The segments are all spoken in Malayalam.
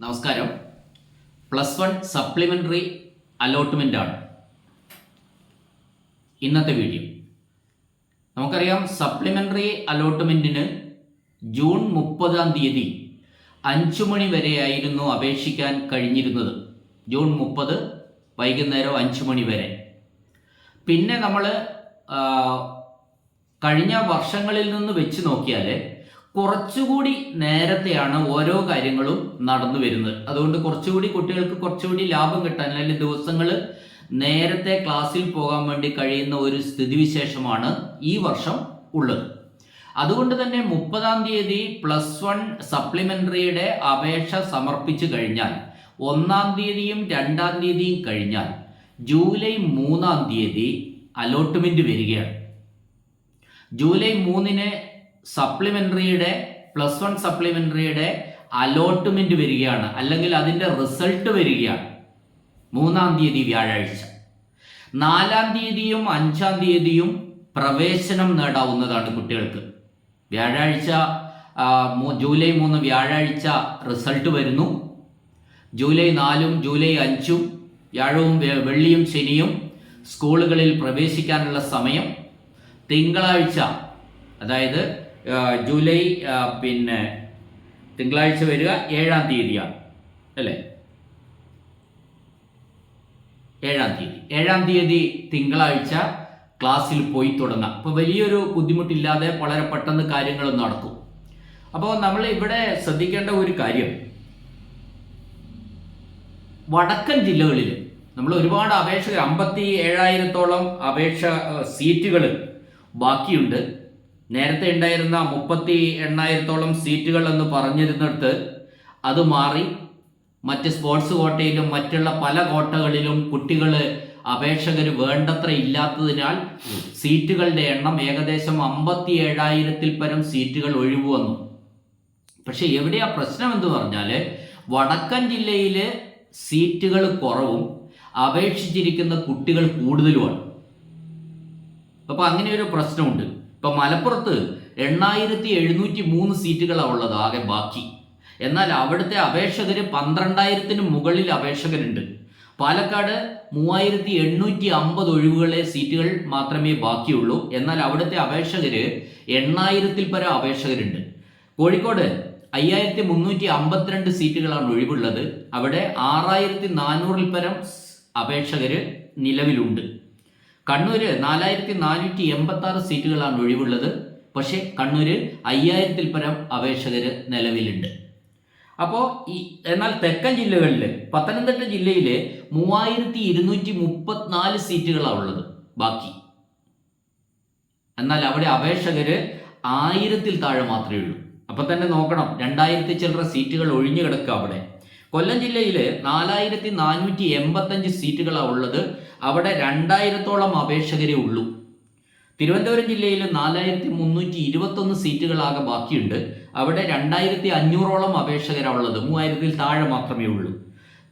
നമസ്കാരം. +1 സപ്ലിമെൻ്ററി അലോട്ട്മെൻ്റ് ആണ് ഇന്നത്തെ വീഡിയോ. നമുക്കറിയാം, സപ്ലിമെൻ്ററി അലോട്ട്മെൻറ്റിന് ജൂൺ 30 5 മണി വരെയായിരുന്നു അപേക്ഷിക്കാൻ കഴിഞ്ഞിരുന്നത്. ജൂൺ 30 വൈകുന്നേരം 5 മണി വരെ. പിന്നെ നമ്മൾ കഴിഞ്ഞ വർഷങ്ങളിൽ നിന്ന് വെച്ച് നോക്കിയാൽ കുറച്ചുകൂടി നേരത്തെയാണ് ഓരോ കാര്യങ്ങളും നടന്നു വരുന്നത്. അതുകൊണ്ട് കുട്ടികൾക്ക് കുറച്ചുകൂടി ലാഭം കിട്ടാൻ, അല്ലെങ്കിൽ ദിവസങ്ങൾ നേരത്തെ ക്ലാസ്സിൽ പോകാൻ വേണ്ടി കഴിയുന്ന ഒരു സ്ഥിതിവിശേഷമാണ് ഈ വർഷം ഉള്ളത്. അതുകൊണ്ട് തന്നെ 30 +1 സപ്ലിമെൻ്ററിയുടെ അപേക്ഷ സമർപ്പിച്ചു കഴിഞ്ഞാൽ 1 2 കഴിഞ്ഞാൽ ജൂലൈ 3 അലോട്ട്മെൻറ്റ് വരികയാണ്. ജൂലൈ 3 സപ്ലിമെൻ്ററിയുടെ +1 സപ്ലിമെൻ്ററിയുടെ അലോട്ട്മെൻറ്റ് വരികയാണ്, അല്ലെങ്കിൽ അതിൻ്റെ റിസൾട്ട് വരികയാണ് 3 വ്യാഴാഴ്ച. 4 5 പ്രവേശനം നേടാവുന്നതാണ് കുട്ടികൾക്ക്. വ്യാഴാഴ്ച ജൂലൈ 3 വ്യാഴാഴ്ച റിസൾട്ട് വരുന്നു. ജൂലൈ 4 ജൂലൈ 5 വ്യാഴവും വെള്ളിയും ശനിയും സ്കൂളുകളിൽ പ്രവേശിക്കാനുള്ള സമയം. തിങ്കളാഴ്ച, അതായത് ജൂലൈ തിങ്കളാഴ്ച വരിക 7 അല്ലേ? 7 തിങ്കളാഴ്ച ക്ലാസ്സിൽ പോയി തുടങ്ങാം. അപ്പോൾ വലിയൊരു ബുദ്ധിമുട്ടില്ലാതെ വളരെ പെട്ടെന്ന് കാര്യങ്ങൾ നടക്കും. അപ്പോൾ നമ്മൾ ഇവിടെ ശ്രദ്ധിക്കേണ്ട ഒരു കാര്യം, വടക്കൻ ജില്ലകളിൽ നമ്മൾ ഒരുപാട് അപേക്ഷകർ 57,000-ഓളം സീറ്റുകൾ ബാക്കിയുണ്ട്. നേരത്തെ ഉണ്ടായിരുന്ന 38,000-ഓളം സീറ്റുകൾ എന്ന് പറഞ്ഞിരുന്നിടത്ത് അത് മാറി മറ്റ് സ്പോർട്സ് കോട്ടയിലും മറ്റുള്ള പല കോട്ടകളിലും അപേക്ഷകർ വേണ്ടത്ര ഇല്ലാത്തതിനാൽ സീറ്റുകളുടെ എണ്ണം ഏകദേശം 57,000-ൽ പരം സീറ്റുകൾ ഒഴിവ് വന്നു. പക്ഷെ എവിടെയാ പ്രശ്നം എന്ന് പറഞ്ഞാൽ, വടക്കൻ ജില്ലയിൽ സീറ്റുകൾ കുറവും അപേക്ഷിച്ചിരിക്കുന്ന കുട്ടികൾ കൂടുതലുമാണ്. അപ്പോൾ അങ്ങനെ ഒരു പ്രശ്നമുണ്ട്. ഇപ്പം മലപ്പുറത്ത് 8,703 സീറ്റുകളാണ് ഉള്ളത് ആകെ ബാക്കി. എന്നാൽ അവിടുത്തെ അപേക്ഷകർ 12,000-ന് മുകളിൽ അപേക്ഷകരുണ്ട്. പാലക്കാട് 3,850 സീറ്റുകൾ മാത്രമേ ബാക്കിയുള്ളൂ. എന്നാൽ അവിടുത്തെ അപേക്ഷകർ 8,000-ൽ പരം അപേക്ഷകരുണ്ട്. കോഴിക്കോട് 5,352 സീറ്റുകളാണ് ഒഴിവുള്ളത്. അവിടെ 6,400-ൽ പരം അപേക്ഷകർ നിലവിലുണ്ട്. കണ്ണൂർ 4,486 സീറ്റുകളാണ് ഒഴിവുള്ളത്. പക്ഷേ കണ്ണൂർ 5,000-ൽ പരം അപേക്ഷകർ നിലവിലുണ്ട്. അപ്പോൾ എന്നാൽ തെക്കൻ ജില്ലകളിൽ പത്തനംതിട്ട ജില്ലയിൽ 3,234 സീറ്റുകളാണ് ഉള്ളത് ബാക്കി. എന്നാൽ അവിടെ അപേക്ഷകർ 1,000-ൽ താഴെ മാത്രമേ ഉള്ളൂ. അപ്പം തന്നെ നോക്കണം, 2,000 ചില്ലറ സീറ്റുകൾ ഒഴിഞ്ഞു കിടക്കുക അവിടെ. കൊല്ലം ജില്ലയിൽ 4,485 സീറ്റുകളാണ് ഉള്ളത്. അവിടെ 2,000-ഓളം അപേക്ഷകരേ ഉള്ളൂ. തിരുവനന്തപുരം ജില്ലയിൽ 4,321 സീറ്റുകളാകെ ബാക്കിയുണ്ട്. അവിടെ 2,500-ഓളം അപേക്ഷകരാണ് ഉള്ളത്. 3,000-ൽ താഴെ മാത്രമേ ഉള്ളൂ.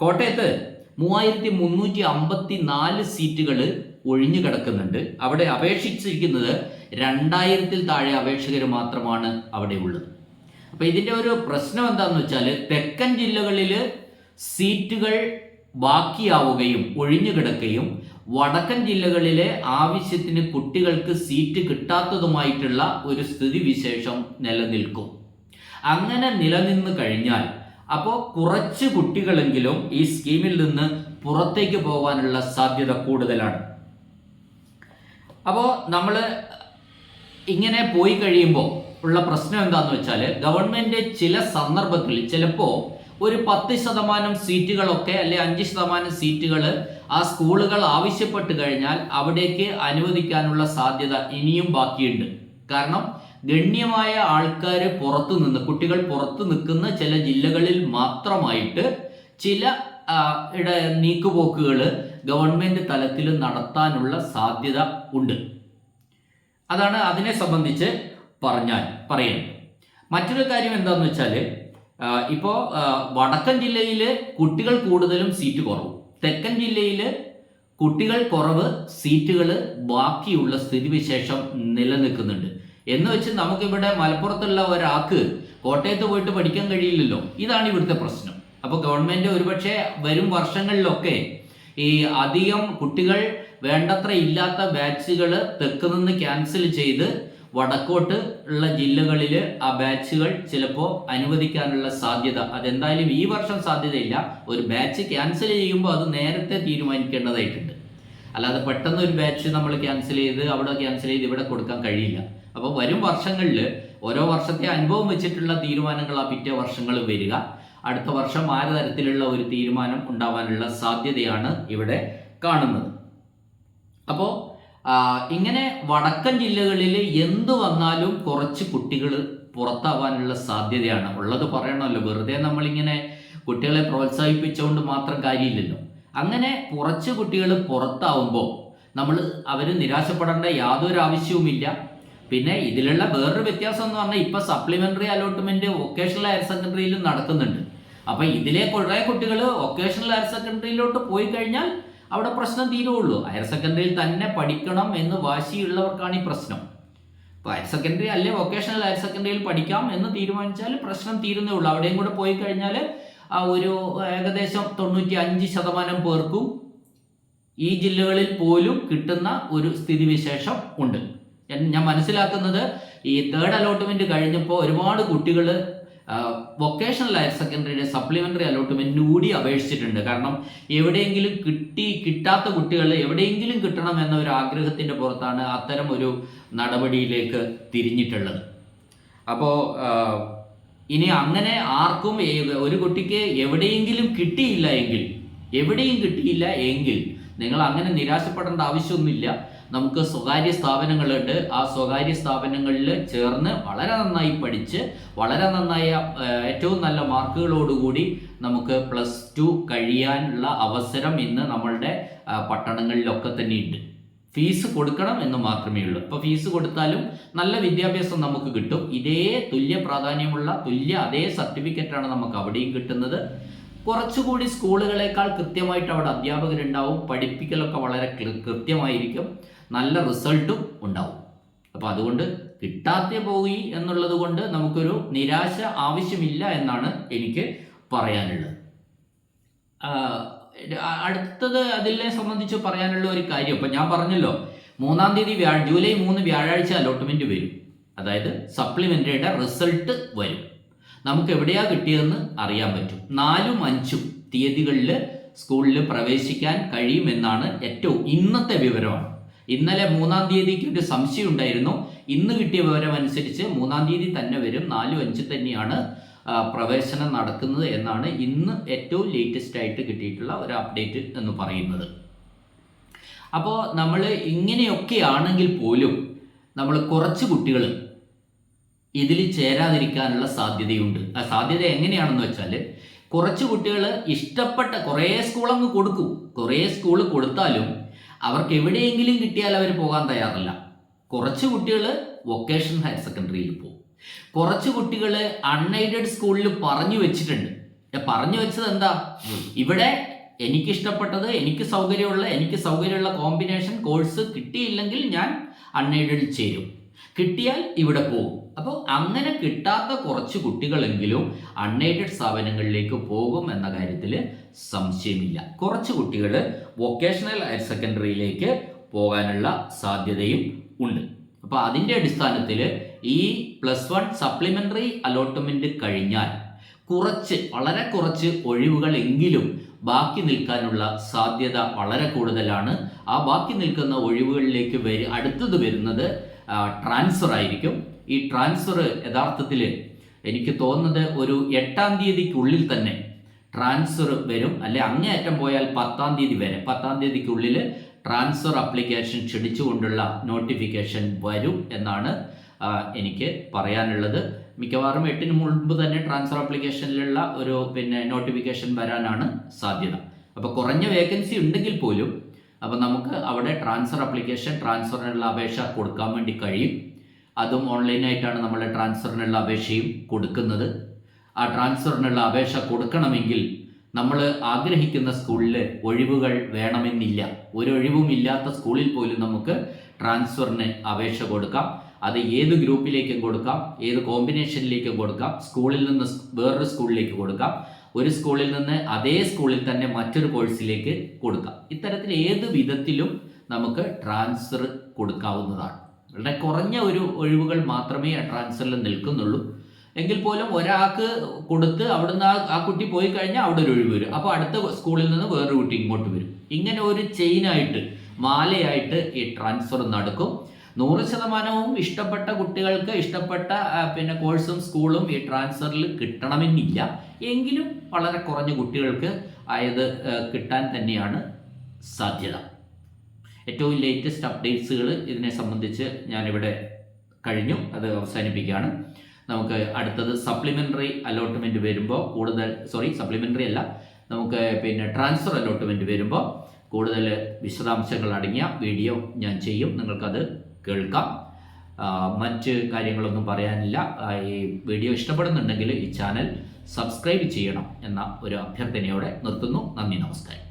കോട്ടയത്ത് 3,354 സീറ്റുകൾ ഒഴിഞ്ഞു കിടക്കുന്നുണ്ട്. അവിടെ അപേക്ഷിച്ചിരിക്കുന്നത് 2,000-ൽ താഴെ അപേക്ഷകർ മാത്രമാണ് അവിടെ ഉള്ളത്. അപ്പോൾ ഇതിൻ്റെ ഒരു പ്രശ്നം എന്താണെന്ന് വെച്ചാൽ, തെക്കൻ ജില്ലകളിൽ സീറ്റുകൾ ബാക്കിയാവുകയും ഒഴിഞ്ഞു കിടക്കുകയും വടക്കൻ ജില്ലകളിലെ ആവശ്യത്തിന് കുട്ടികൾക്ക് സീറ്റ് കിട്ടാത്തതുമായിട്ടുള്ള ഒരു സ്ഥിതിവിശേഷം നിലനിൽക്കും. അങ്ങനെ നിലനിന്ന് കഴിഞ്ഞാൽ അപ്പോൾ കുറച്ച് കുട്ടികളെങ്കിലും ഈ സ്കീമിൽ നിന്ന് പുറത്തേക്ക് പോകാനുള്ള സാധ്യത കൂടുതലാണ്. അപ്പോൾ നമ്മൾ ഇങ്ങനെ പോയി കഴിയുമ്പോൾ ഉള്ള പ്രശ്നം എന്താണെന്ന് വെച്ചാൽ, ഗവൺമെൻറ് ചില സന്ദർഭങ്ങളിൽ ചിലപ്പോൾ ഒരു 10% സീറ്റുകളൊക്കെ, അല്ലെ 5% സീറ്റുകൾ ആ സ്കൂളുകൾ ആവശ്യപ്പെട്ട് കഴിഞ്ഞാൽ അവിടേക്ക് അനുവദിക്കാനുള്ള സാധ്യത ഇനിയും ബാക്കിയുണ്ട്. കാരണം ഗണ്യമായ ആൾക്കാർ കുട്ടികൾ പുറത്തു നിൽക്കുന്ന ചില ജില്ലകളിൽ മാത്രമായിട്ട് ചില നീക്കുപോക്കുകൾ ഗവൺമെൻറ് തലത്തിൽ നടത്താനുള്ള സാധ്യത ഉണ്ട്. അതാണ് അതിനെ സംബന്ധിച്ച് പറയുന്നത്. മറ്റൊരു കാര്യം എന്താണെന്ന് വെച്ചാൽ, ഇപ്പോൾ വടക്കൻ ജില്ലയിൽ കുട്ടികൾ കൂടുതലും സീറ്റ് കുറവും, തെക്കൻ ജില്ലയിൽ കുട്ടികൾ കുറവ് സീറ്റുകൾ ബാക്കിയുള്ള സ്ഥിതിവിശേഷം നിലനിൽക്കുന്നുണ്ട്. എന്ന് വെച്ച് നമുക്കിവിടെ മലപ്പുറത്തുള്ള ഒരാൾക്ക് കോട്ടയത്ത് പോയിട്ട് പഠിക്കാൻ കഴിയില്ലല്ലോ. ഇതാണ് ഇവിടുത്തെ പ്രശ്നം. അപ്പോൾ ഗവൺമെന്റ് ഒരുപക്ഷെ വരും വർഷങ്ങളിലൊക്കെ ഈ അധികം കുട്ടികൾ വേണ്ടത്ര ഇല്ലാത്ത ബാച്ചുകൾ തെക്ക് നിന്ന് ക്യാൻസൽ ചെയ്ത് വടക്കോട്ട് ഉള്ള ജില്ലകളിൽ ആ ബാച്ചുകൾ ചിലപ്പോൾ അനുവദിക്കാനുള്ള സാധ്യത, അതെന്തായാലും ഈ വർഷം സാധ്യതയില്ല. ഒരു ബാച്ച് ക്യാൻസൽ ചെയ്യുമ്പോൾ അത് നേരത്തെ തീരുമാനിക്കേണ്ടതായിട്ടുണ്ട്. അല്ലാതെ പെട്ടെന്ന് ഒരു ബാച്ച് നമ്മൾ ക്യാൻസൽ ചെയ്ത് അവിടെ ക്യാൻസൽ ചെയ്ത് ഇവിടെ കൊടുക്കാൻ കഴിയില്ല. അപ്പോൾ വരും വർഷങ്ങളിൽ ഓരോ വർഷത്തെ അനുഭവം വെച്ചിട്ടുള്ള തീരുമാനങ്ങൾ ആ പിറ്റേ വർഷങ്ങൾ വരിക. അടുത്ത വർഷം ആ തരത്തിലുള്ള ഒരു തീരുമാനം ഉണ്ടാവാനുള്ള സാധ്യതയാണ് ഇവിടെ കാണുന്നത്. അപ്പോൾ ഇങ്ങനെ വടക്കൻ ജില്ലകളിൽ എന്ത് വന്നാലും കുറച്ച് കുട്ടികൾ പുറത്താവാനുള്ള സാധ്യതയാണ് ഉള്ളത്. പറയണമല്ലോ, വെറുതെ നമ്മളിങ്ങനെ കുട്ടികളെ പ്രോത്സാഹിപ്പിച്ചുകൊണ്ട് മാത്രം കാര്യമില്ലല്ലോ. അങ്ങനെ കുറച്ച് കുട്ടികൾ പുറത്താവുമ്പോൾ അവർ നിരാശപ്പെടേണ്ട യാതൊരു ആവശ്യവുമില്ല. പിന്നെ ഇതിലുള്ള വേറൊരു വ്യത്യാസം എന്ന് പറഞ്ഞാൽ ഇപ്പം സപ്ലിമെൻ്ററി അലോട്ട്മെൻറ്റ് വൊക്കേഷണൽ ഹയർ സെക്കൻഡറിയിലും നടക്കുന്നുണ്ട്. അപ്പം ഇതിലെ കുറേ കുട്ടികൾ വൊക്കേഷണൽ ഹയർ സെക്കൻഡറിയിലോട്ട് പോയി കഴിഞ്ഞാൽ അവിടെ പ്രശ്നം തീരുള്ളൂ. ഹയർ സെക്കൻഡറിയിൽ തന്നെ പഠിക്കണം എന്ന് വാശിയുള്ളവർക്കാണ് ഈ പ്രശ്നം. ഇപ്പോൾ ഹയർ സെക്കൻഡറി അല്ലെ വൊക്കേഷണൽ ഹയർ സെക്കൻഡറിയിൽ പഠിക്കാം എന്ന് തീരുമാനിച്ചാൽ പ്രശ്നം തീരുന്നേ ഉള്ളൂ. അവിടെയും കൂടെ പോയി കഴിഞ്ഞാൽ ഒരു ഏകദേശം 95% പേർക്കും ഈ ജില്ലകളിൽ പോലും കിട്ടുന്ന ഒരു സ്ഥിതിവിശേഷം ഉണ്ട്. ഞാൻ മനസ്സിലാക്കുന്നത് ഈ തേർഡ് അലോട്ട്മെന്റ് കഴിഞ്ഞപ്പോൾ ഒരുപാട് കുട്ടികൾ വൊക്കേഷണൽ ഹയർ സെക്കൻഡറിയുടെ സപ്ലിമെൻ്ററി അലോട്ട്മെന്റിന് കൂടി അപേക്ഷിച്ചിട്ടുണ്ട്. കാരണം എവിടെയെങ്കിലും കിട്ടാത്ത കുട്ടികൾ എവിടെയെങ്കിലും കിട്ടണം എന്ന ഒരു ആഗ്രഹത്തിൻ്റെ പുറത്താണ് അത്തരം ഒരു നടപടിയിലേക്ക് തിരിഞ്ഞിട്ടുള്ളത്. അപ്പോൾ ഇനി അങ്ങനെ ആർക്കും ഒരു കുട്ടിക്ക് എവിടെയും കിട്ടിയില്ല എങ്കിൽ നിങ്ങൾ അങ്ങനെ നിരാശപ്പെടേണ്ട ആവശ്യമൊന്നുമില്ല. നമുക്ക് സ്വകാര്യ സ്ഥാപനങ്ങളുണ്ട്. ആ സ്വകാര്യ സ്ഥാപനങ്ങളിൽ ചേർന്ന് വളരെ നന്നായി പഠിച്ച് വളരെ നന്നായ ഏറ്റവും നല്ല മാർക്കുകളോടുകൂടി നമുക്ക് +2 കഴിയാനുള്ള അവസരം ഇന്ന് നമ്മളുടെ പട്ടണങ്ങളിലൊക്കെ തന്നെയുണ്ട്. ഫീസ് കൊടുക്കണം എന്ന് മാത്രമേ ഉള്ളൂ. അപ്പോൾ ഫീസ് കൊടുത്താലും നല്ല വിദ്യാഭ്യാസം നമുക്ക് കിട്ടും. ഇതേ തുല്യ പ്രാധാന്യമുള്ള അതേ സർട്ടിഫിക്കറ്റാണ് നമുക്ക് അവിടെയും കിട്ടുന്നത്. കുറച്ചുകൂടി സ്കൂളുകളേക്കാൾ കൃത്യമായിട്ട് അവിടെ അധ്യാപകരുണ്ടാവും. പഠിപ്പിക്കലൊക്കെ വളരെ കൃത്യമായിരിക്കും. നല്ല റിസൾട്ടും ഉണ്ടാവും. അപ്പോൾ അതുകൊണ്ട് കിട്ടാതെ പോയി എന്നുള്ളത് കൊണ്ട് നമുക്കൊരു നിരാശ ആവശ്യമില്ല എന്നാണ് എനിക്ക് പറയാനുള്ളത്. അടുത്തത് അതിനെ സംബന്ധിച്ച് പറയാനുള്ള ഒരു കാര്യം, ഇപ്പം ഞാൻ പറഞ്ഞല്ലോ 3-ാം തീയതി ജൂലൈ 3 വ്യാഴാഴ്ച അലോട്ട്മെന്റ് വരും. അതായത് സപ്ലിമെൻ്ററിയുടെ റിസൾട്ട് വരും. നമുക്ക് എവിടെയാ കിട്ടിയതെന്ന് അറിയാൻ പറ്റും. 4ഉം 5ഉം തീയതികളിൽ സ്കൂളിൽ പ്രവേശിക്കാൻ കഴിയുമെന്നാണ് ഏറ്റവും ഇന്നത്തെ വിവരമാണ്. ഇന്നലെ 3-ാം തീയതിക്ക് ഒരു സംശയം ഉണ്ടായിരുന്നു. ഇന്ന് കിട്ടിയ വിവരം അനുസരിച്ച് 3-ാം തീയതി തന്നെ വരും. 4, 5 തന്നെയാണ് പ്രവേശനം നടക്കുന്നത് എന്നാണ് ഇന്ന് ഏറ്റവും ലേറ്റസ്റ്റ് ആയിട്ട് കിട്ടിയിട്ടുള്ള ഒരു അപ്ഡേറ്റ് എന്ന് പറയുന്നത്. അപ്പോൾ നമ്മൾ ഇങ്ങനെയൊക്കെ ആണെങ്കിൽ പോലും നമ്മൾ കുറച്ച് കുട്ടികൾ ഇതിൽ ചേരാതിരിക്കാനുള്ള സാധ്യതയുണ്ട്. ആ സാധ്യത എങ്ങനെയാണെന്ന് വെച്ചാൽ, കുറച്ച് കുട്ടികൾ ഇഷ്ടപ്പെട്ട കുറേ സ്കൂളങ്ങ് കൊടുക്കും. കുറേ സ്കൂൾ കൊടുത്താലും അവർക്ക് എവിടെയെങ്കിലും കിട്ടിയാൽ അവർ പോകാൻ തയ്യാറല്ല. കുറച്ച് കുട്ടികൾ വൊക്കേഷണൽ ഹയർ സെക്കൻഡറിയിൽ പോകും. കുറച്ച് കുട്ടികൾ അൺഎയ്ഡഡ് സ്കൂളിൽ പറഞ്ഞു വെച്ചിട്ടുണ്ട്. പറഞ്ഞു വെച്ചത് എന്താ, ഇവിടെ എനിക്കിഷ്ടപ്പെട്ടത് എനിക്ക് സൗകര്യമുള്ള കോമ്പിനേഷൻ കോഴ്സ് കിട്ടിയില്ലെങ്കിൽ ഞാൻ അൺഎയ്ഡഡിൽ ചേരും, കിട്ടിയാൽ ഇവിടെ പോകും. അപ്പോൾ അങ്ങനെ കിട്ടാത്ത കുറച്ച് കുട്ടികളെങ്കിലും അൺഎയ്ഡഡ് സ്ഥാപനങ്ങളിലേക്ക് പോകും എന്ന കാര്യത്തിൽ സംശയമില്ല. കുറച്ച് കുട്ടികൾ വൊക്കേഷണൽ ഹയർ സെക്കൻഡറിയിലേക്ക് പോകാനുള്ള സാധ്യതയും ഉണ്ട്. അപ്പോൾ അതിൻ്റെ അടിസ്ഥാനത്തിൽ ഈ +1 സപ്ലിമെൻ്ററി അലോട്ട്മെൻറ്റ് കഴിഞ്ഞാൽ വളരെ കുറച്ച് ഒഴിവുകളെങ്കിലും ബാക്കി നിൽക്കാനുള്ള സാധ്യത വളരെ കൂടുതലാണ്. ആ ബാക്കി നിൽക്കുന്ന ഒഴിവുകളിലേക്ക് അടുത്തത് വരുന്നത് ട്രാൻസ്ഫർ ആയിരിക്കും. ഈ ട്രാൻസ്ഫർ യഥാർത്ഥത്തിൽ എനിക്ക് തോന്നുന്നത് ഒരു 8-ാം തീയതിക്കുള്ളിൽ തന്നെ ട്രാൻസ്ഫർ വരും. അല്ലെ അങ്ങേയറ്റം പോയാൽ 10-ാം തീയതി വരെ, 10-ാം തീയതിക്കുള്ളിൽ ട്രാൻസ്ഫർ ആപ്ലിക്കേഷൻ ക്ഷണിച്ചുകൊണ്ടുള്ള നോട്ടിഫിക്കേഷൻ വരും എന്നാണ് എനിക്ക് പറയാനുള്ളത്. മിക്കവാറും 8-ന് മുൻപ് തന്നെ ട്രാൻസ്ഫർ ആപ്ലിക്കേഷനിലുള്ള ഒരു നോട്ടിഫിക്കേഷൻ വരാനാണ് സാധ്യത. അപ്പോൾ കുറഞ്ഞ വേക്കൻസി ഉണ്ടെങ്കിൽ പോലും അപ്പോൾ നമുക്ക് അവിടെ ട്രാൻസ്ഫറിനുള്ള അപേക്ഷ കൊടുക്കാൻ വേണ്ടി കഴിയും. അതും ഓൺലൈനായിട്ടാണ് നമ്മൾ ട്രാൻസ്ഫറിനുള്ള അപേക്ഷയും കൊടുക്കുന്നത്. ആ ട്രാൻസ്ഫറിനുള്ള അപേക്ഷ കൊടുക്കണമെങ്കിൽ നമ്മൾ ആഗ്രഹിക്കുന്ന സ്കൂളിൽ ഒഴിവുകൾ വേണമെന്നില്ല. ഒരു ഒഴിവും ഇല്ലാത്ത സ്കൂളിൽ പോലും നമുക്ക് ട്രാൻസ്ഫറിന് അപേക്ഷ കൊടുക്കാം. അത് ഏത് ഗ്രൂപ്പിലേക്കും കൊടുക്കാം, ഏത് കോമ്പിനേഷനിലേക്കും കൊടുക്കാം, സ്കൂളിൽ നിന്ന് വേറൊരു സ്കൂളിലേക്ക് കൊടുക്കാം. ഒരു സ്കൂളിൽ നിന്ന് അതേ സ്കൂളിൽ തന്നെ മറ്റൊരു കോഴ്സിലേക്ക് കൊടുക്കാം. ഇത്തരത്തിൽ ഏത് വിധത്തിലും നമുക്ക് ട്രാൻസ്ഫർ കൊടുക്കാവുന്നതാണ്. വളരെ കുറഞ്ഞ ഒരു ഒഴിവുകൾ മാത്രമേ ആ ട്രാൻസ്ഫറിൽ നിൽക്കുന്നുള്ളൂ. എങ്കിൽ പോലും ഒരാൾക്ക് കൊടുത്ത് അവിടുന്ന് ആ കുട്ടി പോയി കഴിഞ്ഞാൽ അവിടെ ഒരു ഒഴിവ് വരും. അപ്പോൾ അടുത്ത സ്കൂളിൽ നിന്ന് വേറൊരു കുട്ടി ഇങ്ങോട്ട് വരും. ഇങ്ങനെ ഒരു ചെയിനായിട്ട്, മാലയായിട്ട് ഈ ട്രാൻസ്ഫർ നടക്കും. 100% ഇഷ്ടപ്പെട്ട കുട്ടികൾക്ക് ഇഷ്ടപ്പെട്ട കോഴ്സും സ്കൂളും ഈ ട്രാൻസ്ഫറിൽ കിട്ടണമെന്നില്ല. എങ്കിലും വളരെ കുറഞ്ഞ കുട്ടികൾക്ക് ആയത് കിട്ടാൻ തന്നെയാണ് സാധ്യത. ഏറ്റവും ലേറ്റസ്റ്റ് അപ്ഡേറ്റ്സുകൾ ഇതിനെ സംബന്ധിച്ച് ഞാനിവിടെ കഴിഞ്ഞു, അത് അവസാനിപ്പിക്കുകയാണ്. നമുക്ക് അടുത്തത് സപ്ലിമെൻ്ററി അലോട്ട്മെൻറ്റ് വരുമ്പോൾ സപ്ലിമെൻ്ററി അല്ല, നമുക്ക് ട്രാൻസ്ഫർ അലോട്ട്മെൻറ്റ് വരുമ്പോൾ കൂടുതൽ വിശദാംശങ്ങൾ അടങ്ങിയ വീഡിയോ ഞാൻ ചെയ്യും. നിങ്ങൾക്കത് കേൾക്കാം. മറ്റ് കാര്യങ്ങളൊന്നും പറയാനില്ല. ഈ വീഡിയോ ഇഷ്ടപ്പെടുന്നുണ്ടെങ്കിൽ ഈ ചാനൽ സബ്സ്ക്രൈബ് ചെയ്യണം എന്ന ഒരു അഭ്യർത്ഥനയോടെ നിർത്തുന്നു. നന്ദി, നമസ്കാരം.